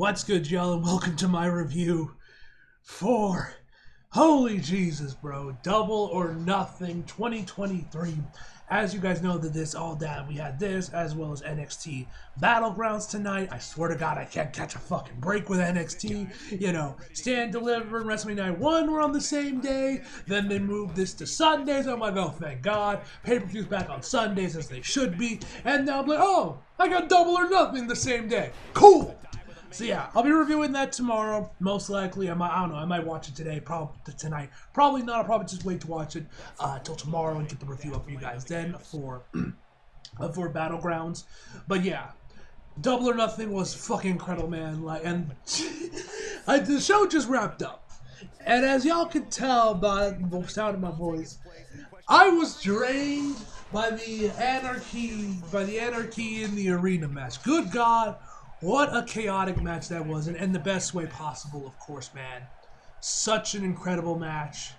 What's good, y'all, and welcome to my review for, holy Jesus, bro, Double or Nothing 2023. As you guys know, we had this, as well as NXT Battlegrounds tonight. I swear to God, I can't catch a fucking break with NXT. You know, Stand Deliver and WrestleMania Night 1 were on the same day. Then they moved this to Sundays. I'm like, oh, thank God. Pay-per-views back on Sundays, as they should be. And now I'm like, oh, I got Double or Nothing the same day. Cool! So yeah, I'll be reviewing that tomorrow, most likely. I don't know, I might watch it tonight. Probably not. I'll probably just wait to watch it till tomorrow and get the review up for you guys then for Battlegrounds. But yeah, Double or Nothing was fucking incredible, man. The show just wrapped up, and as y'all can tell by the sound of my voice, I was drained by the anarchy in the arena match. Good God. What a chaotic match that was, and in the best way possible, of course, man. Such an incredible match.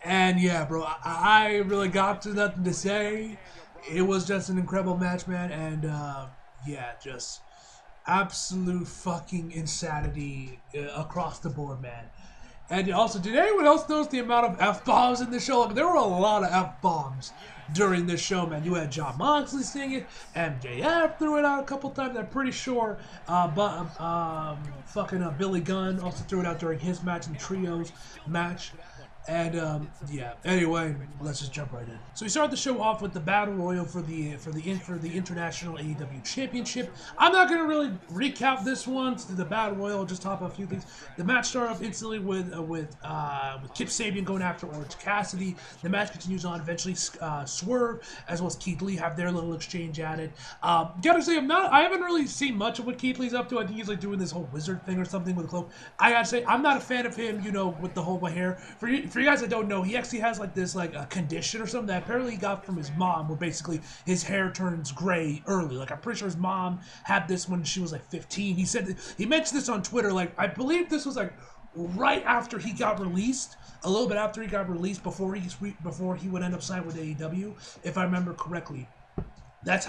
And yeah, bro, I really got to nothing to say. It was just an incredible match, man, and yeah, just absolute fucking insanity across the board, man. And also, did anyone else notice the amount of F-bombs in the show? Like, there were a lot of F-bombs during this show, man. You had John Moxley singing, MJF threw it out a couple times, I'm pretty sure. Billy Gunn also threw it out during his match, in the trios match. And yeah, anyway, let's just jump right in. So we start the show off with the Battle Royal for the International AEW Championship. I'm not going to really recap this one, to the Battle Royal. I'll just talk about a few things. The match started off instantly with Kip Sabian going after Orange Cassidy. The match continues on. Eventually, Swerve as well as Keith Lee have their little exchange at it. Gotta say, I haven't really seen much of what Keith Lee's up to. I think he's like doing this whole wizard thing or something with a cloak. I gotta say, I'm not a fan of him, you know, with the whole hair. For you guys that don't know, he actually has like this a condition or something that apparently he got from his mom, where basically his hair turns gray early. Like, I'm pretty sure his mom had this when she was like 15. He mentioned this on Twitter. Like, I believe this was like right after he got released, a little bit after he got released, before he would end up signing with AEW, if I remember correctly. That's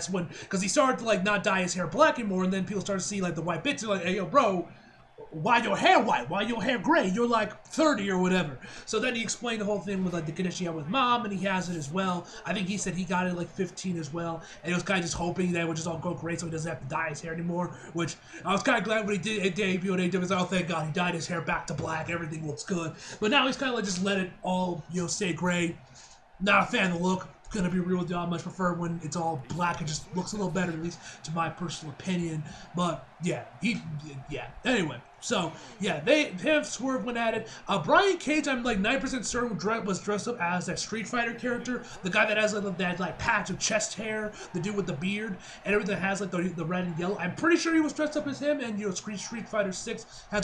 when, because he started to like not dye his hair black anymore, and then people started to see like the white bits, and like, hey yo, bro, why your hair white? Why your hair gray? You're like 30 or whatever. So then he explained the whole thing with like the condition he had with mom, and he has it as well. I think he said he got it at like 15 as well, and he was kind of just hoping that it would just all go great so he doesn't have to dye his hair anymore, which I was kind of glad when he did it debut at AEW. Oh, thank God, he dyed his hair back to black. Everything looks good. But now he's kind of like just let it all, you know, stay gray. Not a fan of the look. Gonna be real with y'all. I much prefer when it's all black. It just looks a little better, at least to my personal opinion. But yeah, anyway, so yeah, they have Swerve went at it. Brian Cage, I'm like 9% certain was dressed up as that Street Fighter character, the guy that has like that patch of chest hair, the dude with the beard and everything that has like the red and yellow. I'm pretty sure he was dressed up as him. And you know, Street Fighter 6 had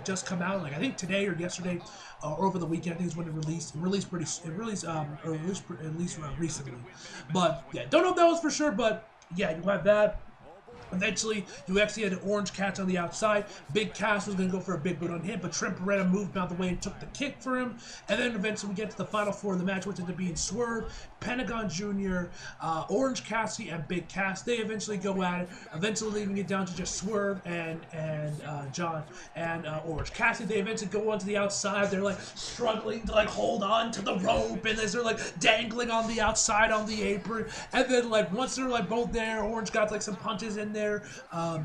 just come out, like I think today or yesterday. Or over the weekend, I think is when it released. It released recently. But yeah, don't know if that was for sure, but yeah, you have that. Eventually, you actually had an Orange Cat on the outside. Big Cass was going to go for a big boot on him, but Trent Beretta moved out of the way and took the kick for him. And then eventually we get to the final four of the match, which ended up being Swerve, Pentagon Jr., Orange Cassidy, and Big Cass. They eventually go at it, eventually leaving it down to just Swerve and John and Orange Cassidy. They eventually go onto the outside. They're like struggling to like hold on to the rope, and as they're like dangling on the outside on the apron. And then like once they're like both there, Orange got like some punches in there.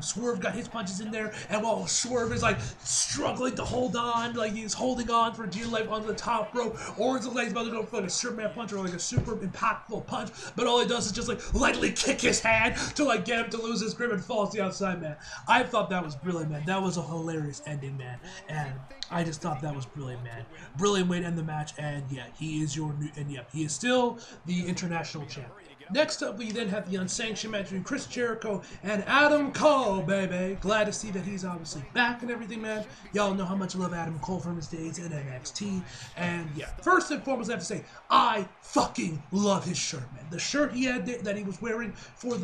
Swerve got his punches in there, and while Swerve is like struggling to hold on, like he's holding on for dear life on the top rope, Orange looks like he's about to go for like a Superman punch or like a super impactful punch, but all he does is just like lightly kick his hand to like get him to lose his grip and falls to the outside, man. I thought that was brilliant, man. That was a hilarious ending, man, and I just thought that was brilliant, man. Brilliant way to end the match, and yeah, he is he is still the international champion. Next up, we then have the unsanctioned match between Chris Jericho and Adam Cole, baby. Glad to see that he's obviously back and everything, man. Y'all know how much I love Adam Cole from his days in NXT. And yeah, first and foremost, I have to say, I fucking love his shirt, man. The shirt he had that he was wearing for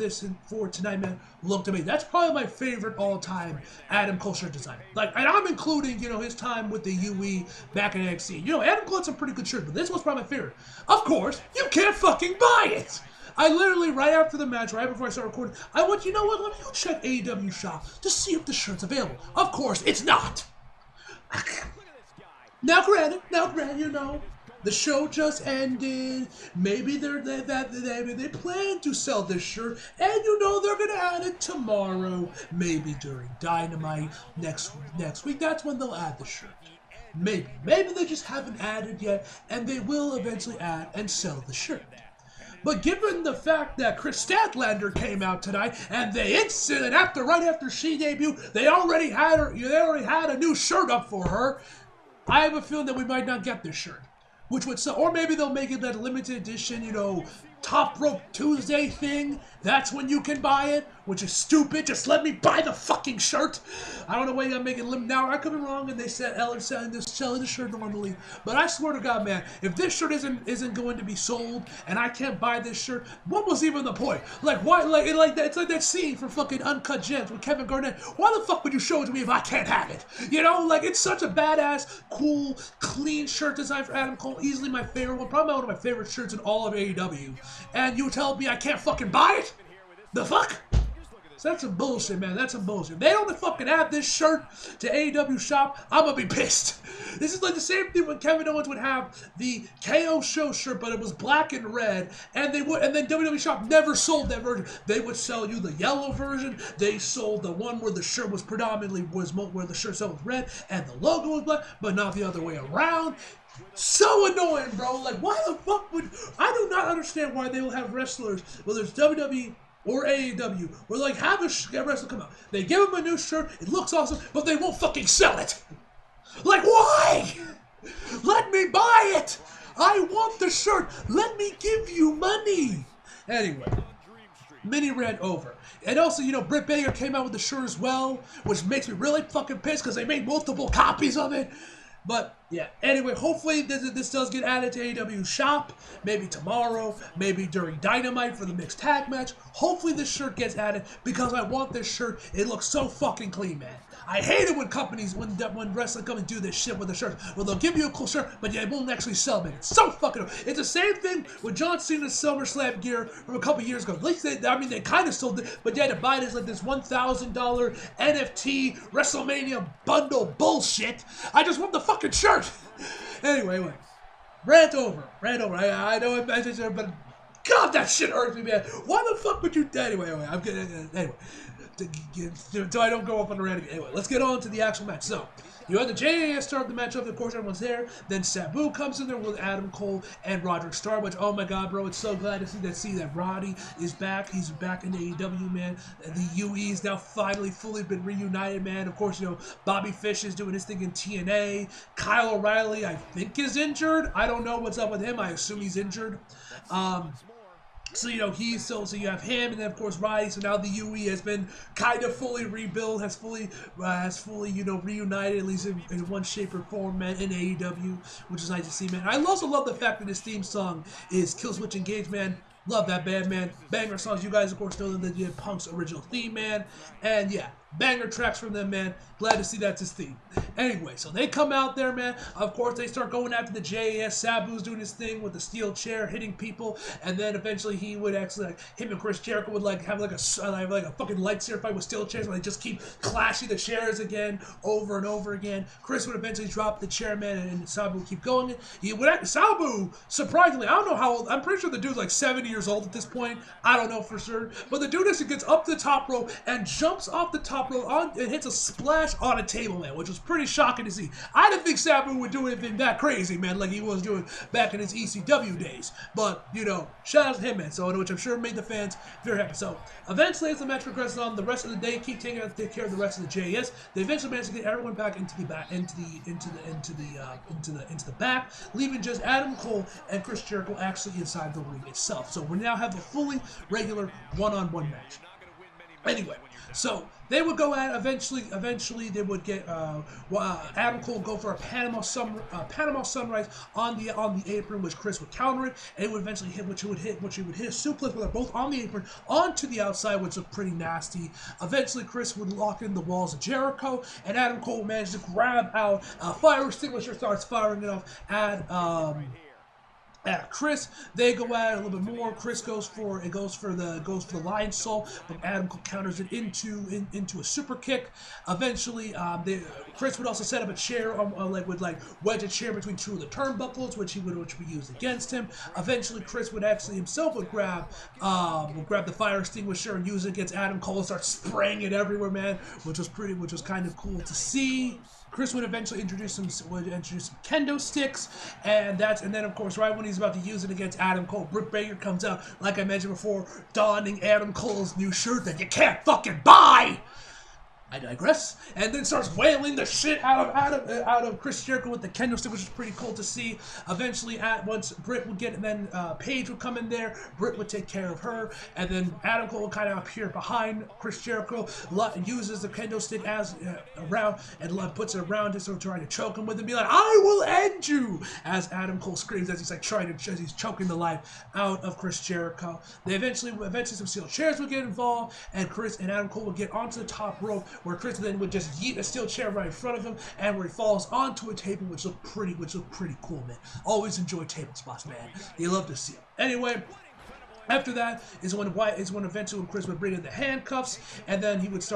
tonight, man, looked amazing. That's probably my favorite all-time Adam Cole shirt design. Like, and I'm including, you know, his time with the UE back in NXT. You know, Adam Cole had some pretty good shirts, but this was probably my favorite. Of course, you can't fucking buy it. I literally, right after the match, right before I start recording, I went, you know what, let me go check AEW shop to see if the shirt's available. Of course, it's not. Now granted, you know, the show just ended. Maybe they plan to sell this shirt, and you know they're gonna add it tomorrow. Maybe during Dynamite next week. That's when they'll add the shirt. Maybe they just haven't added yet, and they will eventually add and sell the shirt. But given the fact that Chris Statlander came out tonight, and they right after she debuted, they already had a new shirt up for her. I have a feeling that we might not get this shirt, which would sell, or maybe they'll make it that limited edition, you know, Top Rope Tuesday thing. That's when you can buy it, which is stupid. Just let me buy the fucking shirt. I don't know why you gotta make it limited. Now I could be wrong, and they said Ellen's selling the shirt normally, but I swear to God, man, if this shirt isn't going to be sold and I can't buy this shirt, what was even the point? Like why? Like that? It's like that scene from fucking Uncut Gems with Kevin Garnett. Why the fuck would you show it to me if I can't have it? You know, like it's such a badass, cool, clean shirt design for Adam Cole. Easily my favorite one, probably one of my favorite shirts in all of AEW. And you tell me I can't fucking buy it? The fuck? So that's some bullshit, man. That's some bullshit. If they don't fucking add this shirt to AEW shop, I'm gonna be pissed. This is like the same thing when Kevin Owens would have the KO show shirt, but it was black and red, and then WWE shop never sold that version. They would sell you the yellow version. They sold the one where the shirt was where the shirt was red and the logo was black, but not the other way around. So annoying, bro. Like, why the fuck would... I do not understand why they will have wrestlers, whether it's WWE or AEW, or like have a wrestler come out. They give them a new shirt, it looks awesome, but they won't fucking sell it. Like, why? Let me buy it. I want the shirt. Let me give you money. Anyway, mini rant over. And also, you know, Britt Baker came out with the shirt as well, which makes me really fucking pissed because they made multiple copies of it. But, yeah, anyway, hopefully this does get added to AEW shop. Maybe tomorrow, maybe during Dynamite for the mixed tag match. Hopefully this shirt gets added because I want this shirt. It looks so fucking clean, man. I hate it when companies, when wrestling companies do this shit with the shirts. Well, they'll give you a cool shirt, but yeah, it won't actually sell, man. It's so fucking... It's the same thing with John Cena's SummerSlam gear from a couple years ago. At least they kind of sold it, but you had to buy this like this $1,000 NFT WrestleMania bundle bullshit. I just want the fucking shirt. Anyway. Rant over. I know I mentioned it, but God, that shit hurts me, man. Why the fuck would you... Anyway, I'm getting... Anyway. So I don't go up on the rant again. Anyway, let's get on to the actual match. So, you had the JAS start the match up. Of course, everyone's there. Then Sabu comes in there with Adam Cole and Roderick Strong. Which, oh my God, bro, it's so glad to see that Roddy is back. He's back in AEW, man. The UE's now finally fully been reunited, man. Of course, you know, Bobby Fish is doing his thing in TNA. Kyle O'Reilly, I think, is injured. I don't know what's up with him. I assume he's injured. So, you know, so you have him, and then, of course, Roddy. So now the UE has been kind of fully rebuilt, has fully, you know, reunited, at least in one shape or form, man, in AEW, which is nice to see, man. I also love the fact that this theme song is Killswitch Engage, man. Love that band, man. Banger songs. You guys, of course, know that they did Punk's original theme, man. And, yeah, banger tracks from them, man. Glad to see that's his theme. Anyway, so they come out there, man. Of course, they start going after the JAS. Sabu's doing his thing with the steel chair, hitting people. And then eventually he would actually, like, him and Chris Jericho would, like, have, like, a fucking lightsaber fight with steel chairs where they just keep clashing the chairs again, over and over again. Chris would eventually drop the chair, man, and Sabu would keep going. Sabu, surprisingly, I don't know how old, I'm pretty sure the dude's like 70 years old at this point. I don't know for sure. But the dude actually gets up the top rope and jumps off the top rope and hits a splash on a table, man, which was pretty shocking to see. I didn't think Sabu would do anything that crazy, man, like he was doing back in his ECW days. But, you know, shout out to him, man, so, which I'm sure made the fans very happy. So, eventually, as the match progresses on, the rest of the day, keep taking care of the rest of the JS. They eventually managed to get everyone back into the back, into the back, leaving just Adam Cole and Chris Jericho actually inside the ring itself. So we now have a fully regular one-on-one match. Anyway, so they would go at eventually they would get Adam Cole go for a Panama Sunrise on the apron, which Chris would counter it, and it would eventually hit he would hit a suplex with both on the apron onto the outside, which was pretty nasty. Eventually Chris would lock in the walls of Jericho, and Adam Cole managed to grab out a fire extinguisher, starts firing it off at at Chris. They go at it a little bit more. Chris goes for the lion soul, but Adam Cole counters it into a super kick. Eventually, Chris would also set up a chair, would wedge a chair between two of the turnbuckles, which would use against him. Eventually, Chris would actually himself would grab the fire extinguisher and use it against Adam Cole and start spraying it everywhere, man, which was kind of cool to see. Chris would eventually introduce some kendo sticks, and then of course right when he's about to use it against Adam Cole, Britt Baker comes out, like I mentioned before, donning Adam Cole's new shirt that you can't fucking buy. I digress. And then starts wailing the shit out of Chris Jericho with the kendo stick, which is pretty cool to see. Eventually, once Britt would get, and then Paige would come in there. Britt would take care of her, and then Adam Cole would kind of appear behind Chris Jericho, uses the kendo stick as around and puts it around him, so trying to choke him with it, and be like, "I will end you!" As Adam Cole screams as he's choking the life out of Chris Jericho. They eventually some steel chairs would get involved, and Chris and Adam Cole would get onto the top rope, where Chris then would just yeet a steel chair right in front of him, and where he falls onto a table, which looked pretty cool, man. Always enjoy table spots, man. You love to see them. Anyway, after that is when eventually Chris would bring in the handcuffs, and then he would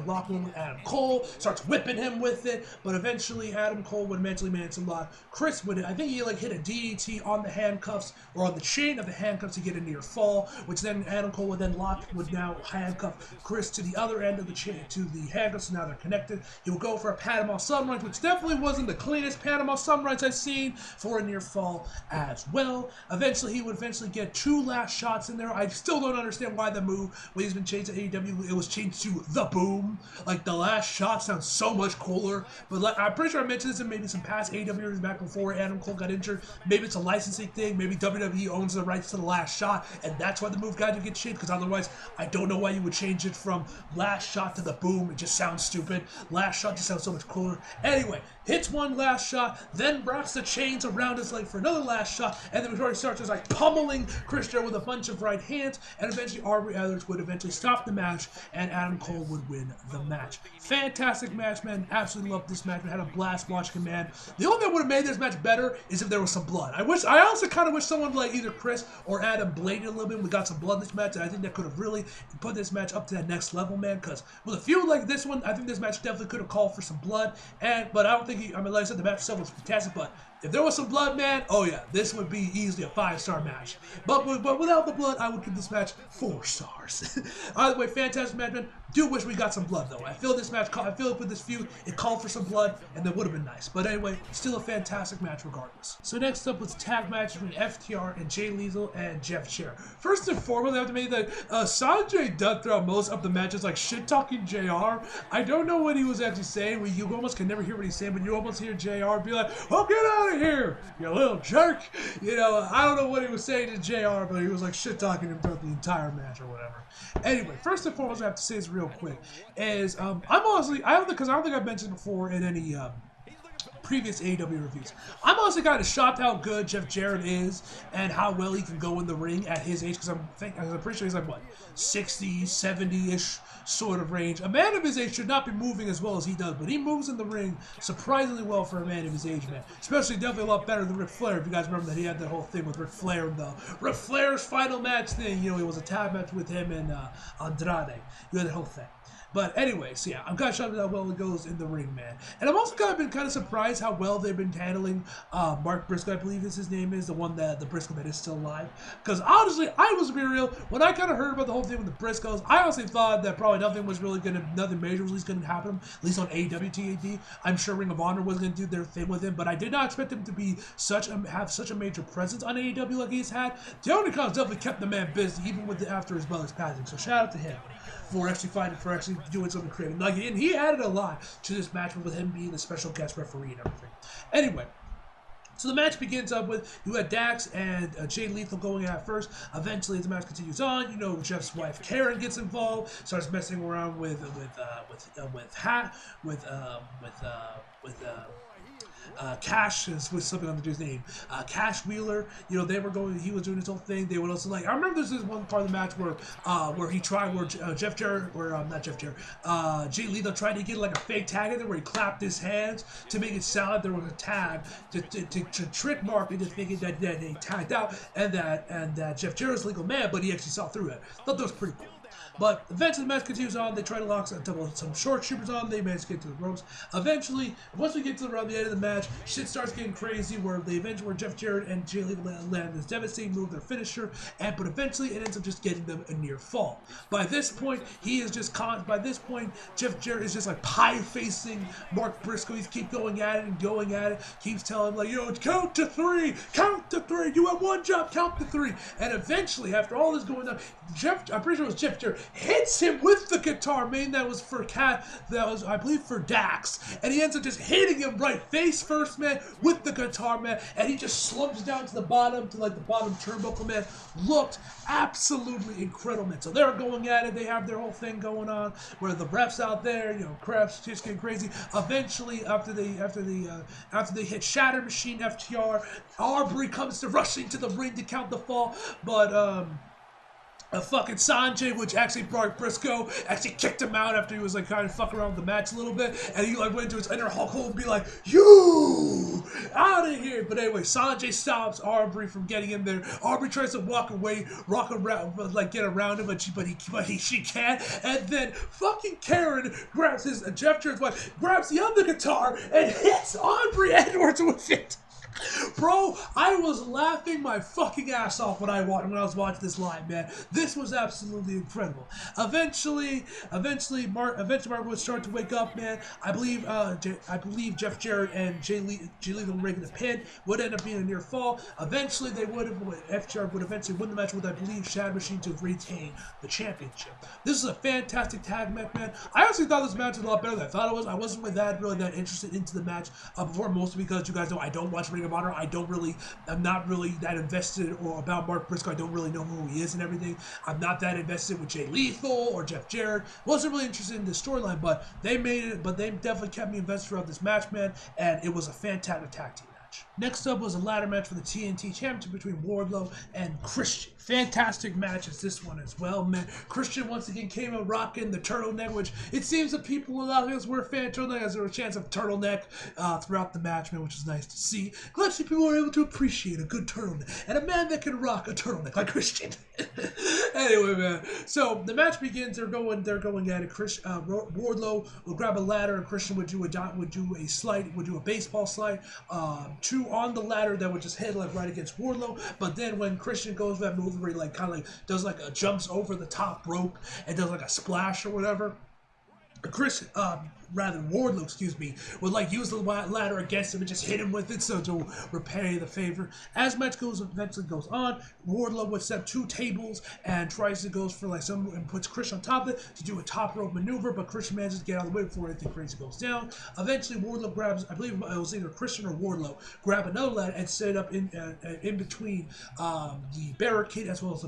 lock one with Adam Cole, starts whipping him with it, but eventually Adam Cole would eventually manage to lock Chris would, I think he hit a DDT on the handcuffs, or on the chain of the handcuffs to get a near fall, which then Adam Cole would now handcuff Chris to the other end of the chain, to the handcuffs, so now they're connected. He would go for a Panama Sunrise, which definitely wasn't the cleanest Panama Sunrise I've seen for a near fall as well. Eventually he would get two last shots in there. I still don't understand why the move, when he's been changed to AEW, it was changed to the Boom. Like, the last shot sounds so much cooler. But I'm pretty sure I mentioned this in maybe some past AEW back before Adam Cole got injured. Maybe it's a licensing thing. Maybe WWE owns the rights to the last shot, and that's why the move got to get changed. Because otherwise, I don't know why you would change it from last shot to the Boom. It just sounds stupid. Last shot just sounds so much cooler. Anyway, hits one last shot, then wraps the chains around his leg for another last shot, and then before he starts just pummeling Chris Jericho with a bunch of right hands, and eventually Aubrey Edwards would eventually stop the match, and Adam Cole would win the match. Fantastic match, man. Absolutely loved this match. We had a blast watching it, man. The only thing that would have made this match better is if there was some blood. I also kind of wish someone like either Chris or Adam bladed a little bit. We got some blood in this match, and I think that could have really put this match up to that next level, man, because with a feud like this one, I think this match definitely could have called for some blood, but I don't think like I said, the match itself was fantastic, but if there was some blood, man, oh yeah, this would be easily a 5-star match. But without the blood, I would give this match 4 stars. Either way, fantastic match, man. Do wish we got some blood, though. I feel like with this feud, it called for some blood, and that would have been nice. But anyway, still a fantastic match regardless. So next up was tag match between FTR and Jay Lethal and Jeff Jarrett. First and foremost, I have to make that Sanjay Dutt throughout most of the matches, like shit-talking JR. I don't know what he was actually saying. You almost can never hear what he's saying, but you almost hear JR be like, "Oh, get out of here, you little jerk." You know, I don't know what he was saying to JR, but he was like shit-talking him throughout the entire match or whatever. Anyway, first and foremost, I have to say this real quick, is I don't think I've mentioned before in any previous AEW reviews. I'm honestly kind of shocked how good Jeff Jarrett is and how well he can go in the ring at his age, because I'm pretty sure he's like, what, 60, 70-ish sort of range. A man of his age should not be moving as well as he does, but he moves in the ring surprisingly well for a man of his age, man. Especially definitely a lot better than Ric Flair. If you guys remember that he had that whole thing with Ric Flair, the Ric Flair's final match thing. You know, it was a tag match with him and Andrade. You had the whole thing. But anyway, so yeah, I'm kind of shocked at how well it goes in the ring, man. And I'm also been kind of surprised how well they've been handling Mark Briscoe, I believe his name is, the Briscoe that is still alive. Because honestly, I was to be real, when I kind of heard about the whole thing with the Briscoes, I honestly thought that probably nothing major was going to happen, at least on AEW TAD. I'm sure Ring of Honor was going to do their thing with him, but I did not expect him to be have such a major presence on AEW like he's had. The Undercons definitely kept the man busy, even after his brother's passing. So shout out to him for actually doing something creative. And he added a lot to this match with him being the special guest referee and everything. Anyway, so the match begins up with, you had Dax and Jay Lethal going at first. Eventually, as the match continues on, Jeff's wife Karen gets involved, starts messing around with Cash is with something on the dude's name. Cash Wheeler, you know, they were going. He was doing his whole thing. They would also like. I remember there's this one part of the match where he tried where Jeff Jarrett or not Jeff Jarrett, Jay Lethal tried to get like a fake tag in there where he clapped his hands to make it sound like there was a tag to trick Mark into thinking that they tagged out and that Jeff Jarrett was legal man, but he actually saw through it. Thought that was pretty cool. But eventually the match continues on. They try to lock some short troopers on. They manage to get to the ropes. Eventually, once we get to around the end of the match, shit starts getting crazy where Jeff Jarrett and Jay Lethal land this devastating move, their finisher, but eventually it ends up just getting them a near fall. By this point, Jeff Jarrett is just like pie-facing Mark Briscoe. He's keep going at it, keeps telling him like, yo, count to three, you have one job, count to three. And eventually, after all this going on, I'm pretty sure it was Jeff Jarrett, hits him with the guitar, that was I believe for Dax, and he ends up just hitting him right face first, man, with the guitar, man, and he just slumps down to the bottom, to like the bottom turnbuckle, man. Looked absolutely incredible, man. So they're going at it. They have their whole thing going on where the refs out there, you know, crafts just getting crazy. Eventually, after they hit Shatter Machine FTR, Aubrey comes to rushing to the ring to count the fall, but a fucking Sanjay, which actually Mark Briscoe actually kicked him out after he was like kind of fucking around with the match a little bit, and he like went into his inner Hulk Hogan and be like, "You out of here!" But anyway, Sanjay stops Aubrey from getting in there. Aubrey tries to walk around, like get around him, but she can't. And then fucking Karen grabs Jeff Jarrett's wife, grabs the other guitar and hits Aubrey Edwards with it. Bro, I was laughing my fucking ass off when I was watching this live, man. This was absolutely incredible. Eventually Mark would start to wake up, man. I believe Jeff Jarrett and Jay Lethal making the pin would end up being a near fall. Eventually, FTR would eventually win the match with, I believe, Shatter Machine to retain the championship. This is a fantastic tag match, man. I actually thought this match was a lot better than I thought it was. I wasn't really that interested into the match before, mostly because you guys know I don't watch Ring of Honor. I'm not really that invested or about Mark Briscoe. I don't really know who he is and everything. I'm not that invested with Jay Lethal or Jeff Jarrett. Wasn't really interested in the storyline, but they made it. But they definitely kept me invested throughout this match, man. And it was a fantastic tag team match. Next up was a ladder match for the TNT Championship between Wardlow and Christian. Fantastic match as this one as well, man. Christian once again came out rocking the turtleneck, which it seems that people a lot of us were fan turtleneck, as there was a chance of turtleneck throughout the match, man, which is nice to see. Glad to see people were able to appreciate a good turtleneck and a man that can rock a turtleneck like Christian. Anyway, man. So the match begins. They're going at it. Wardlow will grab a ladder, and Christian would do a baseball slide, two on the ladder that would just hit like right against Wardlow. But then when Christian goes that move where he like kind of like does like a jumps over the top rope and does like a splash or whatever, Wardlow, would like use the ladder against him and just hit him with it, so to repay the favor. As match eventually goes on, Wardlow would set two tables and tries to go for like and puts Christian on top of it to do a top rope maneuver, but Christian manages to get out of the way before anything crazy goes down. Eventually, Wardlow grabs, I believe it was either Christian or Wardlow, grab another ladder and set it up in between the barricade as well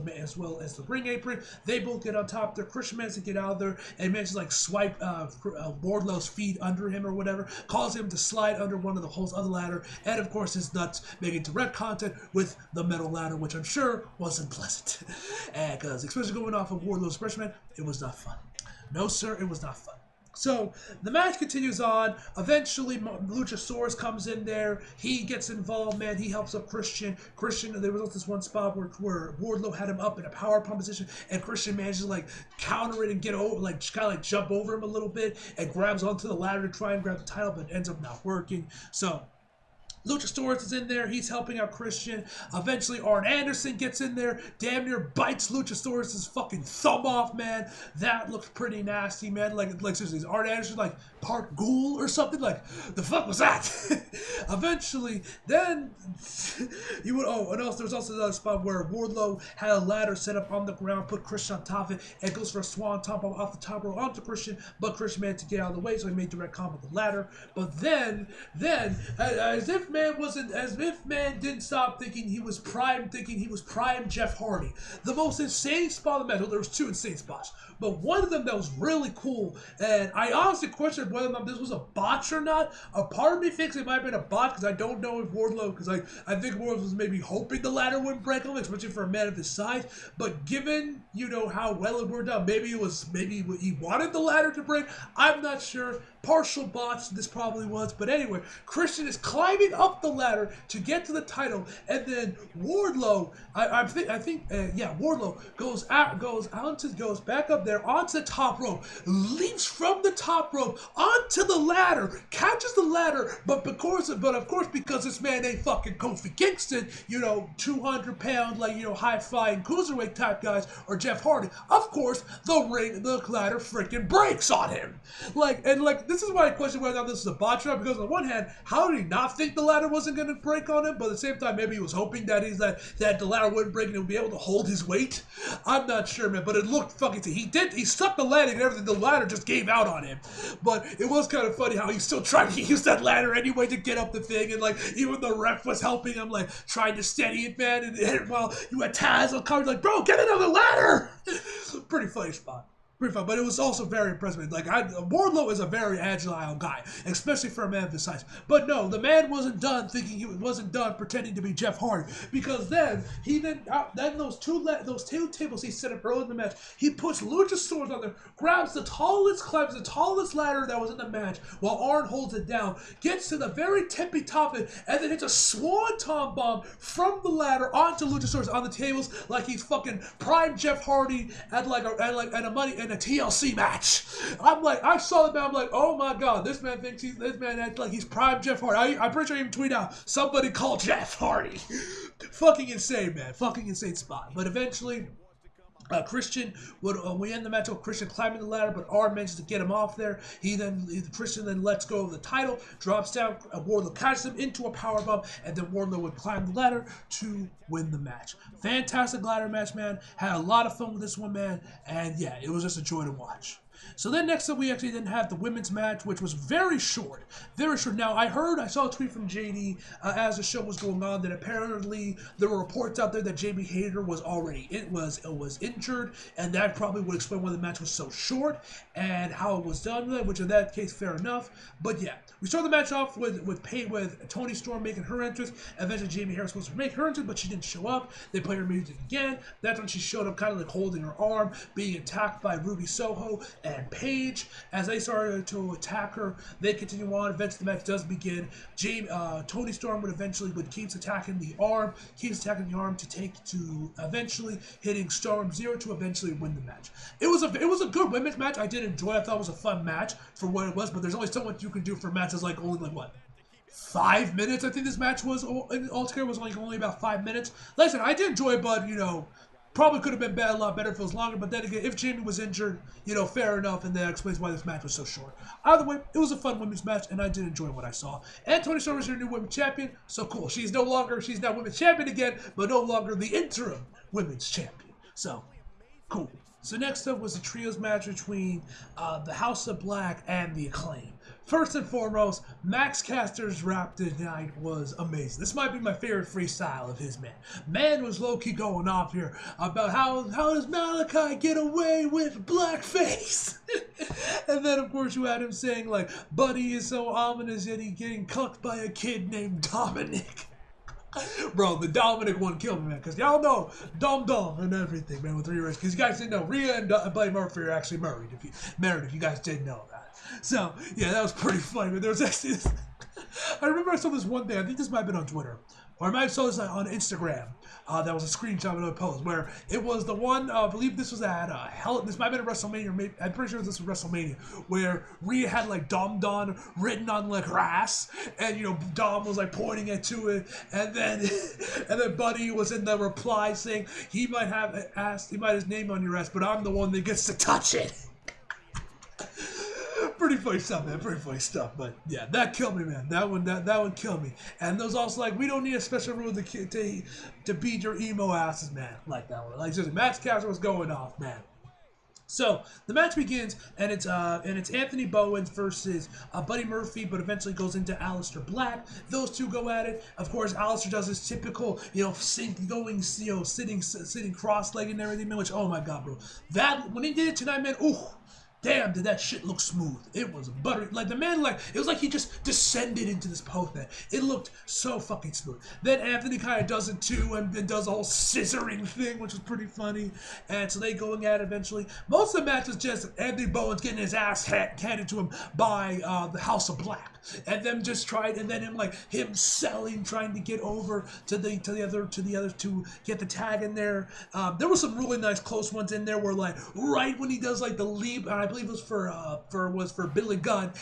as the ring apron. They both get on top there. Christian manages to get out of there and manages to like swipe Wardlow's feet under him or whatever, causes him to slide under one of the holes of the ladder, and of course his nuts making direct contact with the metal ladder, which I'm sure wasn't pleasant. And because especially going off of Wardlow's freshman, it was not fun. No sir, it was not fun. So the match continues on. Eventually, Luchasaurus comes in there. He gets involved, man. He helps up Christian. There was also this one spot where Wardlow had him up in a power pump position, and Christian manages to like counter it and get over, like kind of like jump over him a little bit, and grabs onto the ladder to try and grab the title, but ends up not working. So Luchasaurus is in there. He's helping out Christian. Eventually, Arn Anderson gets in there. Damn near bites Luchasaurus' fucking thumb off, man. That looks pretty nasty, man. Like seriously, is Arn Anderson like part ghoul or something? Like, the fuck was that? Eventually, then and also there's also another spot where Wardlow had a ladder set up on the ground, put Christian on top of it, and goes for a swan top off the top row onto Christian, but Christian managed to get out of the way, so he made direct contact with the ladder. But then, as if man didn't stop thinking he was prime Jeff Hardy. The most insane spot of the match. Well, there was two insane spots, but one of them that was really cool, and I honestly questioned whether or not this was a botch or not. A part of me thinks it might have been a bot because I don't know if Wardlow, because I think Wardlow was maybe hoping the ladder wouldn't break him, especially for a man of his size. But given, you know, how well it worked out, maybe he wanted the ladder to break. I'm not sure. Partial bots, this probably was. But anyway, Christian is climbing up the ladder to get to the title, and then Wardlow, Wardlow goes back up there onto the top rope, leaps from the top rope onto the ladder, catches the ladder, but of course, because this man ain't fucking Kofi Kingston, you know, 200-pound, like, you know, high-flying cruiserweight type guys, or Jeff Hardy, of course, the ladder freaking breaks on him. This is why I question whether or not this is a botch job, because on the one hand, how did he not think the ladder wasn't going to break on him, but at the same time, maybe he was hoping that that the ladder wouldn't break and he would be able to hold his weight? I'm not sure, man, but it looked fucking... He stuck the landing and everything, the ladder just gave out on him. But it was kind of funny how he still tried to use that ladder anyway to get up the thing, and like, even the ref was helping him, like, trying to steady it, man, and while you had Taz on cover, like, bro, get it on the ladder! Pretty funny spot. Pretty fun, but it was also very impressive. Like, Wardlow is a very agile guy, especially for a man of his size. But no, the man wasn't done pretending to be Jeff Hardy, because then those two tables he set up early in the match, he puts Luchasaurus on there, climbs the tallest ladder that was in the match, while Arn holds it down, gets to the very tippy top of it, and then hits a swanton bomb from the ladder onto Luchasaurus on the tables, like he's fucking prime Jeff Hardy at a TLC match. I saw the man, I'm like, oh my god, this man acts like he's prime Jeff Hardy. I'm pretty sure he even tweeted out, somebody call Jeff Hardy. Fucking insane, man. Fucking insane spot. But eventually, Christian we end the match with Christian climbing the ladder, but Arn manages to get him off there. Christian then lets go of the title, drops down. Wardlow catches him into a powerbomb, and then Wardlow would climb the ladder to win the match. Fantastic ladder match, man. Had a lot of fun with this one, man, and yeah, it was just a joy to watch. So then next up, we actually then have the women's match, which was very short. Very short. Now, I saw a tweet from JD as the show was going on that apparently there were reports out there that Jamie Hayter was injured, and that probably would explain why the match was so short and how it was done, which in that case, fair enough. But yeah, we start the match off with Toni Storm making her entrance. Eventually, Jamie Hayter was supposed to make her entrance, but she didn't show up. They played her music again. That's when she showed up, kind of like holding her arm, being attacked by Ruby Soho and Paige. As they started to attack her, they continue on. Eventually, the match does begin. Toni Storm keeps attacking the arm, to eventually hitting Storm Zero to eventually win the match. It was a good women's match. I did enjoy it. I thought it was a fun match for what it was, but there's only so much you can do for matches like only 5 minutes. I think this match was altogether was only about 5 minutes. Listen, I did enjoy it, but you know, probably could have been a lot better if it was longer, but then again, if Jamie was injured, you know, fair enough, and that explains why this match was so short. Either way, it was a fun women's match, and I did enjoy what I saw. And Toni Storm is your new women's champion, so cool. She's now women's champion again, but no longer the interim women's champion. So, cool. So next up was the trios match between the House of Black and the Acclaim. First and foremost, Max Caster's rap tonight was amazing. This might be my favorite freestyle of his, man. Man was low-key going off here about how does Malachi get away with blackface? And then, of course, you had him saying, like, Buddy is so ominous yet he's getting cucked by a kid named Dominic. Bro, the Dominic one killed me, man, because y'all know Dom and everything, man, with Rhea. Because you guys didn't know, Rhea and Buddy Murphy are actually married, if you guys didn't know that. So, yeah, that was pretty funny. But there was actually this, I remember I saw this one thing, I think this might have been on Twitter, or I might have saw this on Instagram. That was a screenshot of a post where it was the one, I believe this was at this might have been at WrestleMania, or maybe, I'm pretty sure this was WrestleMania, where Rhea had like Dom written on like her ass, and you know, Dom was like pointing it to it, and then Buddy was in the reply saying he might have his name on your ass, but I'm the one that gets to touch it. Pretty funny stuff, man. Pretty funny stuff. But yeah, that killed me, man. That one killed me. And those also like, we don't need a special rule to beat your emo asses, man. Like that one. Like seriously, Max Caster was going off, man. So the match begins, and it's Anthony Bowens versus Buddy Murphy, but eventually goes into Aleister Black. Those two go at it. Of course, Aleister does his typical, you know, sitting cross-legged and everything, man. Which, oh my god, bro, that when he did it tonight, man, ooh. damn, did that shit look smooth. It was buttery. Like, the man, like, it was like he just descended into this post, man. It looked so fucking smooth. Then Anthony kind of does it too, and does a whole scissoring thing, which was pretty funny. And so they going at it eventually. Most of the match was just Anthony Bowens getting his ass handed to him by the House of Black. And them just trying, and then him selling, trying to get over to the others to get the tag in there. There were some really nice close ones in there where, like, right when he does like the leap, and I believe it was for Billy Gunn,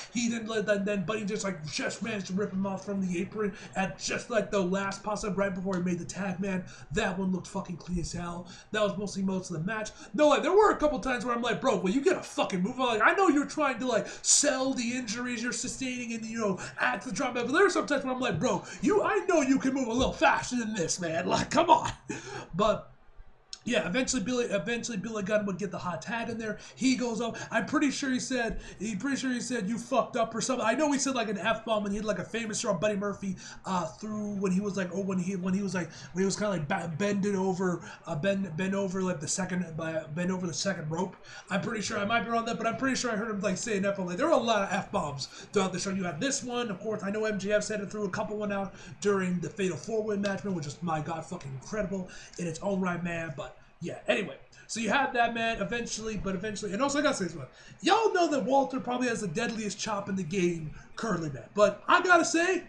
but he just managed to rip him off from the apron at just like the last possible right before he made the tag, man. That one looked fucking clean as hell. That was mostly most of the match. No, like, there were a couple times where I'm like, bro, will you get a fucking move on? Like, I know you're trying to like sell the injuries you're sustaining and add to the drama, but there are some times where I'm like, bro, I know you can move a little faster than this, man. Like, come on. But yeah, eventually Billy Gunn would get the hot tag in there. He goes up. I'm pretty sure he said you fucked up or something. I know he said like an F-bomb when he had like a famous show on Buddy Murphy through when he was like when he was kind of like bending over bend over like the second rope. I'm pretty sure I might be wrong that, but I'm pretty sure I heard him like say an F-bomb. Like, there were a lot of F-bombs throughout the show. You had this one, of course. I know MJF said it, threw a couple one out during the Fatal 4-Way match, which is, my God, fucking incredible in its own right, man. But yeah, anyway, so you have that, man, eventually, and also I gotta say this one. Y'all know that Walter probably has the deadliest chop in the game currently, man. But I gotta say,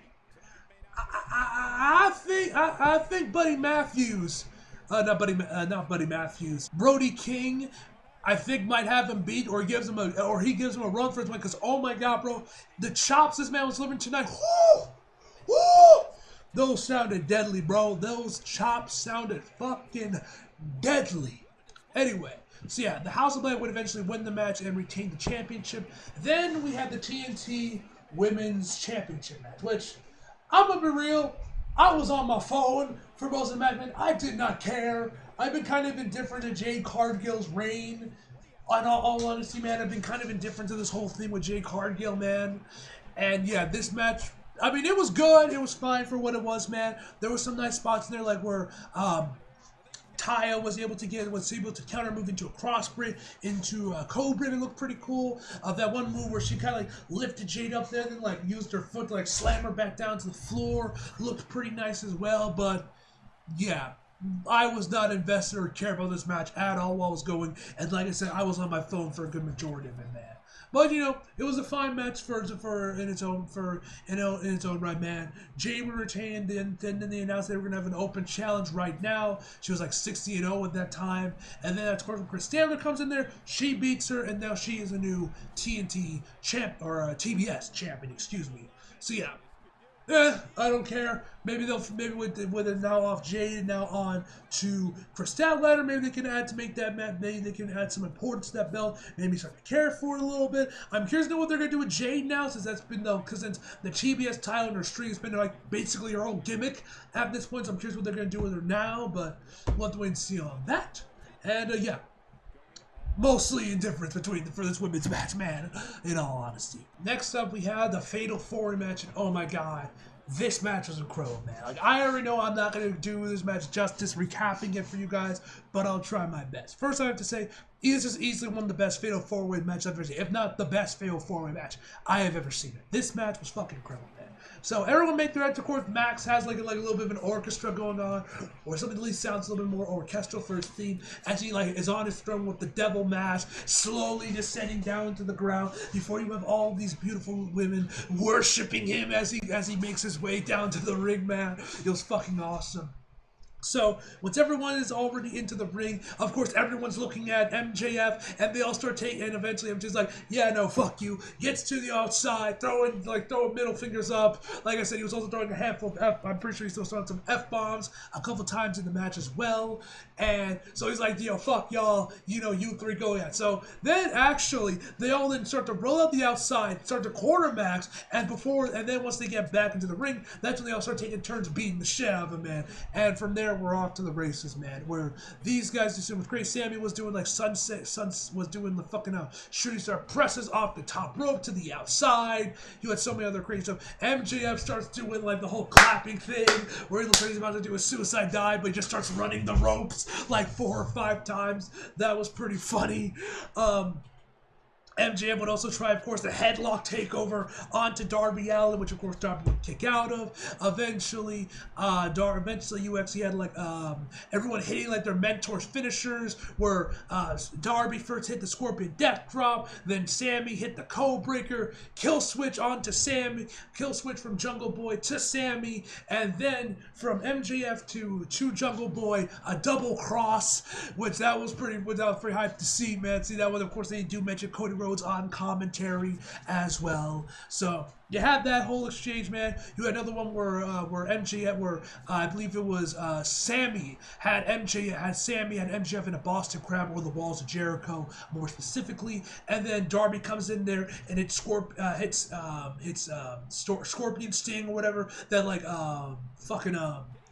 I think Buddy Matthews, not Buddy Matthews, Brody King, I think might have him beat, or he gives him a run for his win. Because, oh my God, bro, the chops this man was delivering tonight, whoo, whoo, those sounded deadly, bro. Those chops sounded fucking deadly. Anyway, so yeah, the House of Black would eventually win the match and retain the championship. Then we had the TNT Women's Championship match, which, I'm gonna be real, I was on my phone for most of the match, man. I did not care. I've been kind of indifferent to Jade Cargill's reign. On all honesty, man, I've been kind of indifferent to this whole thing with Jade Cargill, man. And yeah, this match, I mean, it was good. It was fine for what it was, man. There were some nice spots in there, like where Taya was able to counter move into a crossbreak, into a cobra, and it looked pretty cool. That one move where she kind of like lifted Jade up there, then like used her foot to like slam her back down to the floor, looked pretty nice as well. But yeah, I was not invested or care about this match at all while I was going, and like I said, I was on my phone for a good majority of it, man. But it was a fine match in its own right, man. Jade retained, and then they announced they were gonna have an open challenge right now. She was like 60-0 at that time, and then of course when Chris Stanley comes in there, she beats her, and now she is a new TNT champ, or TBS champion, excuse me. So yeah. I don't care. Maybe with it now off Jade, now on to Chris Statlander, maybe they can add to make that match. Maybe they can add some importance to that belt. Maybe start to care for it a little bit. I'm curious to know what they're gonna do with Jade now, since since the TBS title and her streak has been like basically her own gimmick at this point. So I'm curious what they're gonna do with her now, but we'll have to wait and see on that. And yeah. Mostly indifference for this women's match, man, in all honesty. Next up, we had the Fatal 4-Way match, and oh my God, this match was incredible, man. Like, I already know I'm not going to do this match justice recapping it for you guys, but I'll try my best. First, I have to say, this is easily one of the best Fatal 4-Way matches I've ever seen, if not the best Fatal 4-Way match I have ever seen. This match was fucking incredible, man. So everyone make their of course. Max has like a little bit of an orchestra going on, or something at least sounds a little bit more orchestral for his theme, as he like is on his throne with the devil mask, slowly descending down to the ground. Before you have all these beautiful women worshiping him as he makes his way down to the ring, man. It was fucking awesome. So, once everyone is already into the ring, of course, everyone's looking at MJF, and they all start taking, and eventually MJF's like, yeah, no, fuck you, gets to the outside, throwing middle fingers up. Like I said, he was also throwing a handful of I'm pretty sure he's still throwing some F-bombs a couple times in the match as well. And so he's like, fuck y'all, you three go at. So then actually, they all then start to roll out the outside, start to corner Max, and then once they get back into the ring, that's when they all start taking turns beating the shit out of him, man. And from there, we're off to the races, man. Where these guys just with Great Sammy was doing like was doing the fucking shooting star presses off the top rope to the outside. You had so many other crazy stuff. MJF starts doing like the whole clapping thing where he looks like he's about to do a suicide dive, but he just starts running the ropes like 4 or 5 times. That was pretty funny. MJF would also try, of course, the headlock takeover onto Darby Allin, which of course Darby would kick out of. Eventually, you actually had like everyone hitting like their mentors' finishers, where Darby first hit the Scorpion Death Drop, then Sammy hit the Code Breaker, kill switch onto Sammy, kill switch from Jungle Boy to Sammy, and then from MJF to Jungle Boy, a double cross, which that was pretty hyped to see, man. See that one, of course, they do mention Cody Rhodes on commentary as well. So you had that whole exchange, man. You had another one where I believe it was Sammy had MJF in a Boston Crab or the Walls of Jericho, more specifically, and then Darby comes in there and hits Scorpion Sting or whatever that like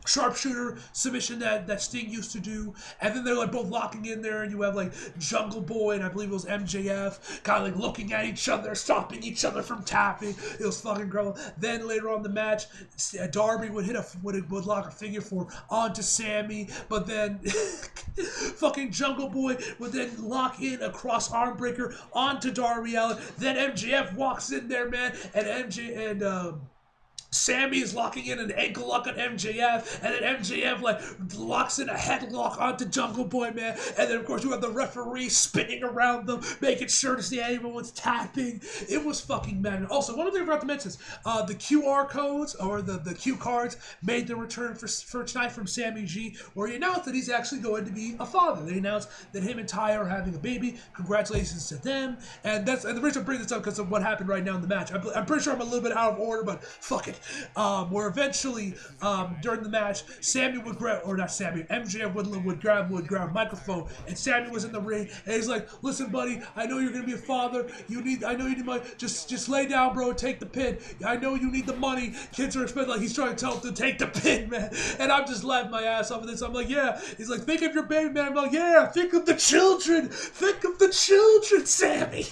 sharpshooter submission that Sting used to do, and then they're like both locking in there, and you have like Jungle Boy and I believe it was MJF kind of like looking at each other, stopping each other from tapping. It was fucking gross. Then later on in the match, Darby would would lock a figure four onto Sammy, but then fucking Jungle Boy would then lock in a cross arm breaker onto Darby Allin. Then MJF walks in there, man, and Sammy is locking in an ankle lock on MJF, and then MJF like locks in a headlock onto Jungle Boy, man. And then of course you have the referee spinning around them, making sure to see everyone's tapping. It was fucking mad. Also, one other thing I forgot to mention is the QR codes or the cue cards made the return for tonight from Sammy G, where he announced that he's actually going to be a father. They announced that him and Ty are having a baby. Congratulations to them. And the reason I bring this up because of what happened right now in the match. I'm pretty sure I'm a little bit out of order, but fuck it. Where eventually during the match, MJF would grab a microphone, and Sammy was in the ring, and he's like, "Listen, buddy, I know you're gonna be a father. I know you need money. Just lay down, bro, and take the pin. I know you need the money. Kids are expensive." Like he's trying to tell him to take the pin, man. And I'm just laughing my ass off of this. I'm like, yeah. He's like, think of your baby, man. I'm like, yeah. Think of the children. Think of the children, Sammy.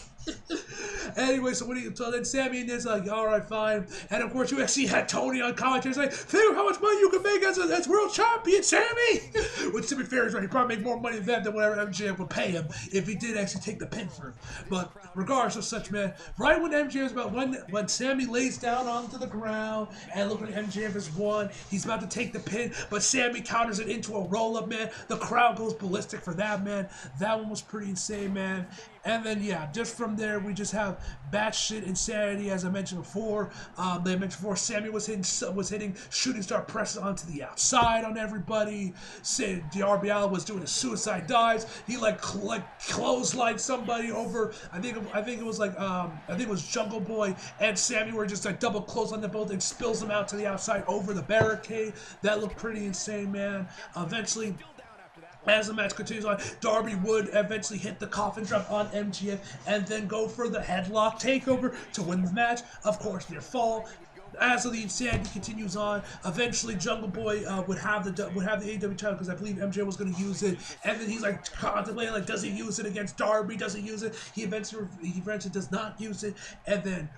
Anyway, so then Sammy and this like, all right, fine. And of course, you actually had Tony on commentary saying, "Think of how much money you can make as world champion, Sammy." Which, to be fair, is right. He probably make more money than that than whatever MJF would pay him if he did actually take the pin for him. But regardless of such, man, right when MJF is about when Sammy lays down onto the ground and look at MJF has won, he's about to take the pin, but Sammy counters it into a roll up, man. The crowd goes ballistic for that, man. That one was pretty insane, man. And then yeah, just from there we just have batshit insanity, as I mentioned before. Sammy was hitting shooting star presses onto the outside on everybody. Darby Allin was doing a suicide dives. He like clotheslined somebody over. I think it was Jungle Boy and Sammy were just like double clothesline them both and spills them out to the outside over the barricade. That looked pretty insane, man. Eventually, as the match continues on, Darby would eventually hit the coffin drop on MJF and then go for the headlock takeover to win the match. Of course, near fall. As the insanity continues on, eventually Jungle Boy would have the AEW title because I believe MJ was going to use it, and then he's like contemplating like, does he use it against Darby? Does he use it? He eventually does not use it, and then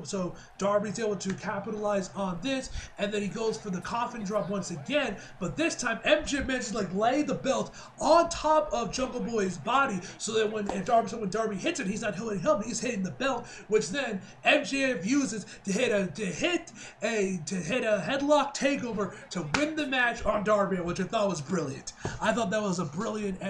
so Darby's able to capitalize on this, and then he goes for the coffin drop once again, but this time MJ manages to like lay the belt on top of Jungle Boy's body, so that when Darby hits it, he's not hitting him, he's hitting the belt, which then MJF uses to hit a headlock takeover to win the match on Darby, which I thought was brilliant. I thought that was a brilliant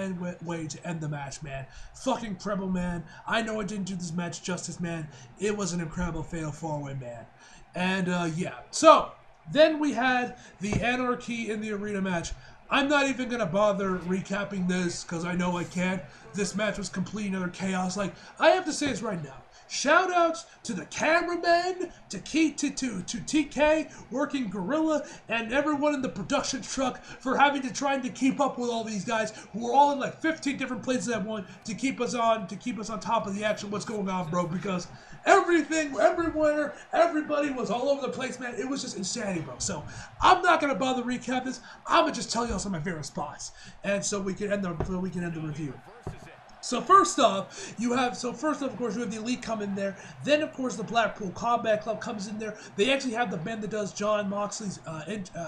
way to end the match, man. Fucking incredible, man. I know I didn't do this match justice, man. It was an incredible fatal four-way, man. And yeah, so then we had the Anarchy in the Arena match. I'm not even gonna bother recapping this because I know I can't. This match was complete utter chaos. Like, I have to say this right now. Shout outs to the cameramen, to TK, working Gorilla, and everyone in the production truck for trying to keep up with all these guys who were all in like 15 different places at once to keep us on top of the action, what's going on, bro, because everything, everywhere, everybody was all over the place, man. It was just insanity, bro. So I'm not gonna bother recap this. I'm gonna just tell you all some of my favorite spots, and so we can end the review. So first off, of course, you have the Elite come in there. Then, of course, the Blackpool Combat Club comes in there. They actually have the band that does John Moxley's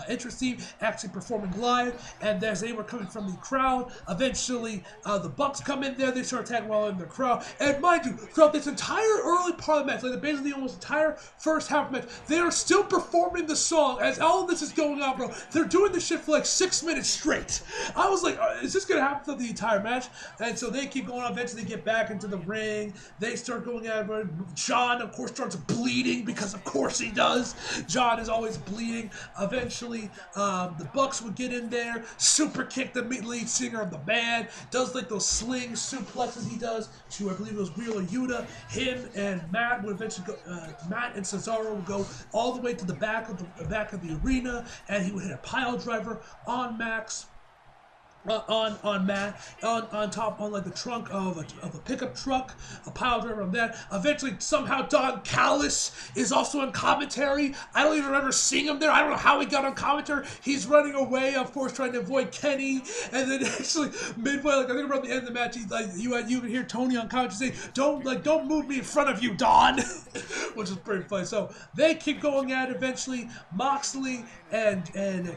entrance theme actually performing live. And as they were coming from the crowd, eventually the Bucks come in there. They start attacking while in the crowd. And mind you, throughout this entire early part of the match, like basically almost entire first half of the match, they are still performing the song as all of this is going on, bro. They're doing this shit for like 6 minutes straight. I was like, is this going to happen through the entire match? And so they keep going on. Eventually, they get back into the ring. They start going at it. John, of course, starts bleeding because, of course, he does. John is always bleeding. Eventually, the Bucks would get in there, super kick the lead singer of the band. Does like those sling suplexes he does to, I believe it was Wheeler Yuta. Him and Matt would eventually go. Matt and Cesaro would go all the way to the back of the arena, and he would hit a pile driver on Max. On Matt, on top, on like the trunk of a pickup truck, a pile driver on that. Eventually, somehow Don Callis is also on commentary. I don't even remember seeing him there. I don't know how he got on commentary. He's running away, of course, trying to avoid Kenny. And then actually midway, like I think around the end of the match, he's like, you would hear Tony on commentary say, "Don't move me in front of you, Don," which is pretty funny. So they keep going at it. Eventually, Moxley and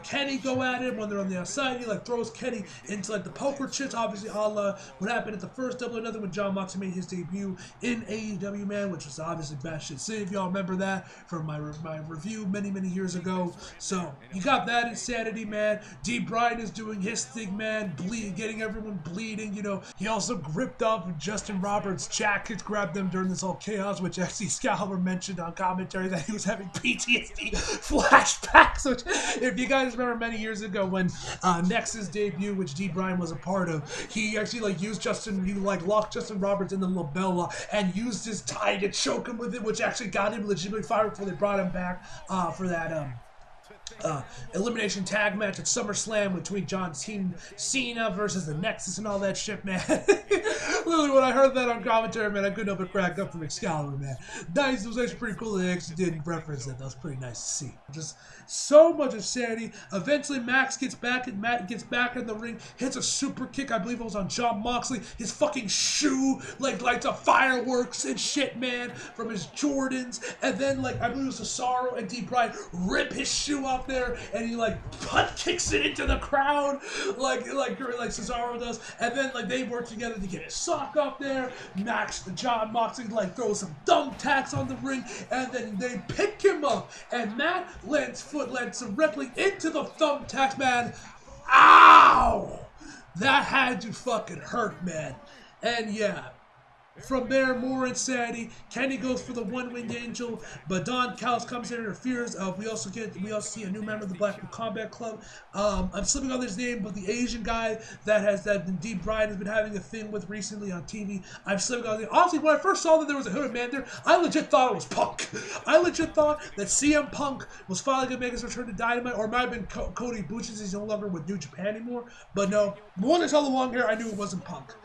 Kenny go at it when they're on the outside. He like throws Kenny into like the poker chips, obviously a la what happened at the first Double or Nothing when John Moxley made his debut in AEW, man, which was obviously batshit sick. If y'all remember that from my review many years ago. So you got that insanity, man. D. Bryan is doing his thing, man, getting everyone bleeding. You know, he also gripped up Justin Roberts' jacket, grabbed them during this whole chaos, which actually Excalibur mentioned on commentary that he was having PTSD flashbacks. Which, if you guys remember many years ago when Nexus debut, which D. Bryan was a part of, he actually locked Justin Roberts in the labella and used his tie to choke him with it, which actually got him legitimately fired before they brought him back for that elimination tag match at SummerSlam between John Cena versus the Nexus and all that shit, man. Literally, when I heard that on commentary, man, I couldn't help but crack up from Excalibur, man. Nice, it was actually pretty cool that they actually did reference that. That was pretty nice to see. Just so much insanity. Eventually, Matt gets back in the ring, hits a super kick. I believe it was on John Moxley. His fucking shoe lights up fireworks and shit, man, from his Jordans. And then I believe it was Cesaro and D. Bryan rip his shoe off there, and he punt kicks it into the crowd, like Cesaro does. And then they work together to get his sock up there. John Moxley throws some thumbtacks on the ring, and then they pick him up, and Matt lands directly into the thumbtacks, man. Ow! That had to fucking hurt, man. And yeah, from there, more insanity. Kenny goes for the one-winged angel, but Don Callis comes in and interferes. We also see a new member of the Blackpool Combat Club. I'm slipping on his name, but the Asian guy that D. Bryan has been having a thing with recently on TV. I'm slipping on his name. Honestly, when I first saw that there was a hooded man there, I legit thought it was Punk. I legit thought that CM Punk was finally going to make his return to Dynamite, or it might have been Cody Bucci since he's no longer with New Japan anymore. But no, when I saw the long hair, I knew it wasn't Punk.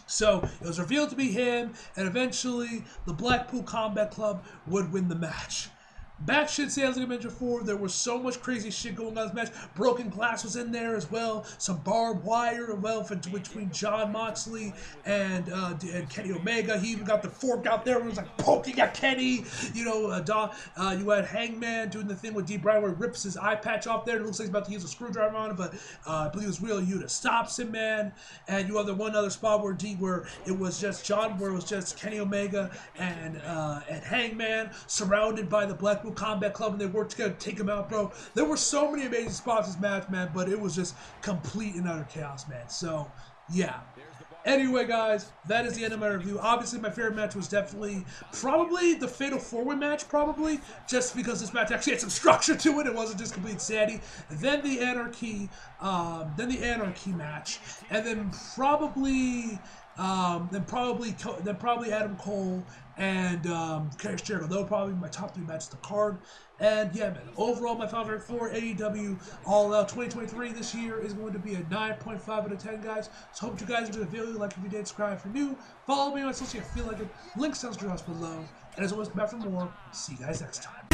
So it was revealed to be him, and eventually the Blackpool Combat Club would win the match. Batshit sales, like I mentioned before, there was so much crazy shit going on in this match. Broken glass was in there as well. Some barbed wire between John Moxley and Kenny Omega. He even got the fork out there and was poking at Kenny. You know, you had Hangman doing the thing with D. Bryan where he rips his eye patch off there. It looks like he's about to use a screwdriver on it, but I believe it was Wheeler Yuta stops him, man. And you have the one other spot where it was just Kenny Omega and Hangman surrounded by the Blackpool Combat Club, and they worked together to take him out, bro. There were so many amazing spots in this match, man, but it was just complete and utter chaos, man. So, yeah. Anyway, guys, that is the end of my review. Obviously, my favorite match was probably the Fatal 4-Way match, just because this match actually had some structure to it. It wasn't just complete insanity. Then the Anarchy match, and then probably Adam Cole and Chris Jericho. Those were probably my top 3 matches of the card. And yeah, man, overall, my favorite for AEW All Out 2023 this year is going to be a 9.5 out of 10, guys. So hope you guys enjoyed the video. Like if you did, subscribe if you're new. Follow me on social if you feel like it. Links down below. And as always, come back for more. See you guys next time.